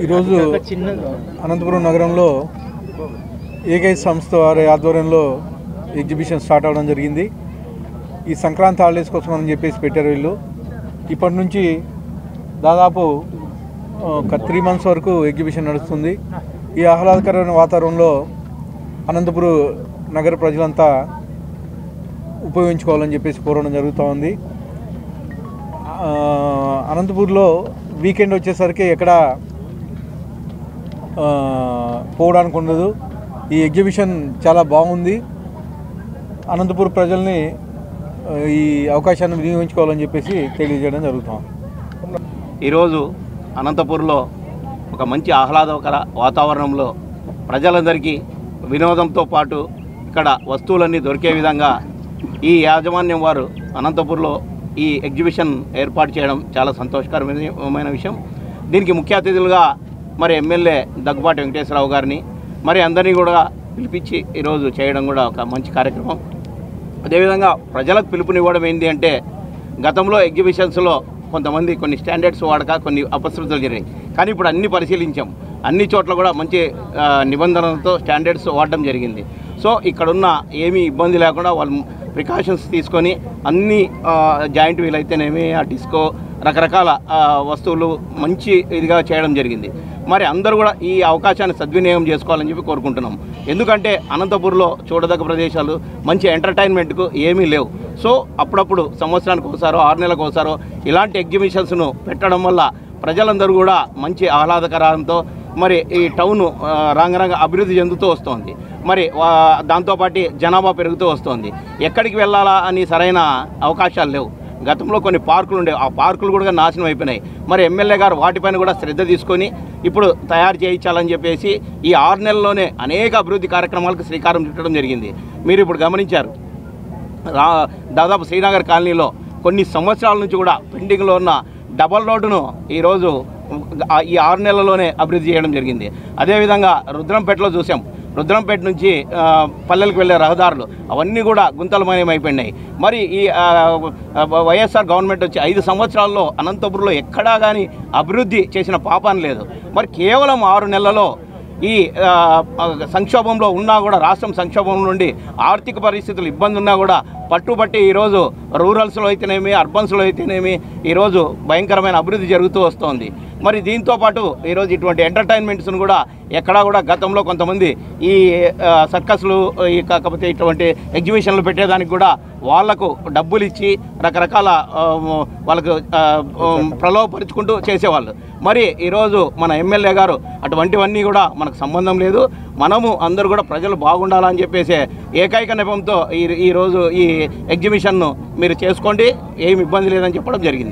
ఈరోజు అనంతపురం నగరంలో ఏకై సంస్థ వారి ఆధ్వర్యంలో ఎగ్జిబిషన్ స్టార్ట్ అవడం జరిగింది. ఈ సంక్రాంతి హాలిడేస్ కోసం అని చెప్పేసి పెట్టారు వీళ్ళు. ఇప్పటి నుంచి దాదాపు ఒక 3 months వరకు ఎగ్జిబిషన్ నడుస్తుంది. ఈ ఆహ్లాదకరమైన వాతావరణంలో అనంతపురం నగర ప్రజలంతా ఉపయోగించుకోవాలని చెప్పేసి కోరడం జరుగుతూ ఉంది. అనంతపూర్లో వీకెండ్ వచ్చేసరికి ఎక్కడ పోవడానికి ఉండదు. ఈ ఎగ్జిబిషన్ చాలా బాగుంది. అనంతపురం ప్రజల్ని ఈ అవకాశాన్ని వినియోగించుకోవాలని చెప్పేసి తెలియజేయడం జరుగుతాం. ఈరోజు అనంతపూర్లో ఒక మంచి ఆహ్లాదకర వాతావరణంలో ప్రజలందరికీ వినోదంతో పాటు ఇక్కడ వస్తువులన్నీ దొరికే విధంగా ఈ యాజమాన్యం వారు అనంతపూర్లో ఈ ఎగ్జిబిషన్ ఏర్పాటు చేయడం చాలా సంతోషకరమైన విషయం. దీనికి ముఖ్య అతిథులుగా మరి ఎమ్మెల్యే దగ్గుబాటి వెంకటేశ్వరరావు గారిని మరి అందరినీ కూడా పిలిపించి ఈరోజు చేయడం కూడా ఒక మంచి కార్యక్రమం. అదేవిధంగా ప్రజలకు పిలుపునివ్వడం ఏంటి అంటే, గతంలో ఎగ్జిబిషన్స్లో కొంతమంది కొన్ని స్టాండర్డ్స్ వాడక కొన్ని అపశృతులు జరిగాయి. కానీ ఇప్పుడు అన్ని పరిశీలించాం, అన్ని చోట్ల కూడా మంచి నిబంధనలతో స్టాండర్డ్స్ వాడడం జరిగింది. సో ఇక్కడున్న ఏమీ ఇబ్బంది లేకుండా వాళ్ళు ప్రికాషన్స్ తీసుకొని అన్ని జాయింట్ వీల్ అయితేనేమి ఆ డిస్కో రకరకాల వస్తువులు మంచి ఇదిగా చేయడం జరిగింది. మరి అందరూ కూడా ఈ అవకాశాన్ని సద్వినియోగం చేసుకోవాలని చెప్పి కోరుకుంటున్నాం. ఎందుకంటే అనంతపూర్లో చూడదగ్గ ప్రదేశాలు మంచి ఎంటర్టైన్మెంట్కు ఏమీ లేవు. సో అప్పుడప్పుడు సంవత్సరానికి ఒకసారో 6 నెలలకు ఒకసారో ఇలాంటి ఎగ్జిబిషన్స్ను పెట్టడం వల్ల ప్రజలందరూ కూడా మంచి ఆహ్లాదకరంతో మరి ఈ టౌన్ రంగరంగ అభివృద్ధి చెందుతూ వస్తుంది. మరి దాంతోపాటు జనాభా పెరుగుతూ వస్తుంది. ఎక్కడికి వెళ్ళాలా అని సరైన అవకాశాలు లేవు. గతంలో కొన్ని పార్కులు ఉండేవి, ఆ పార్కులు కూడా నాశనం అయిపోయినాయి. మరి ఎమ్మెల్యే గారు వాటిపైన కూడా శ్రద్ధ తీసుకొని ఇప్పుడు తయారు చేయించాలని చెప్పేసి ఈ 6 నెలల్లోనే అనేక అభివృద్ధి కార్యక్రమాలకు శ్రీకారం చుట్టడం జరిగింది. మీరు ఇప్పుడు గమనించారు, దాదాపు శ్రీనగర్ కాలనీలో కొన్ని సంవత్సరాల నుంచి కూడా పెండింగ్లో ఉన్న డబల్ రోడ్డును ఈరోజు ఈ 6 నెలల్లోనే అభివృద్ధి చేయడం జరిగింది. అదేవిధంగా రుద్రంపేటలో చూసాం, రుద్రంపేట నుంచి పల్లెలకు వెళ్ళే రహదారులు అవన్నీ కూడా గుంతలమయం అయిపోయినాయి. మరి ఈ వైఎస్ఆర్ గవర్నమెంట్ వచ్చి 5 సంవత్సరాల్లో అనంతపురంలో ఎక్కడా కానీ అభివృద్ధి చేసిన పాపాన లేదు. మరి కేవలం 6 నెలలలో ఈ సంక్షోభంలో ఉన్నా కూడా, రాష్ట్రం సంక్షోభం నుండి ఆర్థిక పరిస్థితులు ఇబ్బంది ఉన్నా కూడా పట్టుబట్టి ఈరోజు రూరల్స్లో అయితేనేమి అర్బన్స్లో అయితేనేమి ఈరోజు భయంకరమైన అభివృద్ధి జరుగుతూ వస్తోంది. మరి దీంతోపాటు ఈరోజు ఇటువంటి ఎంటర్టైన్మెంట్స్ను కూడా ఎక్కడా కూడా గతంలో కొంతమంది ఈ సర్కస్లు కాకపోతే ఇటువంటి ఎగ్జిబిషన్లు పెట్టేదానికి కూడా వాళ్లకు డబ్బులు ఇచ్చి రకరకాల వాళ్ళకు ప్రలోభపరుచుకుంటూ చేసేవాళ్ళు. మరి ఈరోజు మన ఎమ్మెల్యే గారు అటువంటివన్నీ కూడా మనకు సంబంధం లేదు, మనము అందరూ కూడా ప్రజలు బాగుండాలని చెప్పేసి ఏకైక నెపంతో ఈరోజు ఈ ఎగ్జిబిషన్ను మీరు చేసుకోండి, ఏమి ఇబ్బంది లేదని చెప్పడం జరిగింది.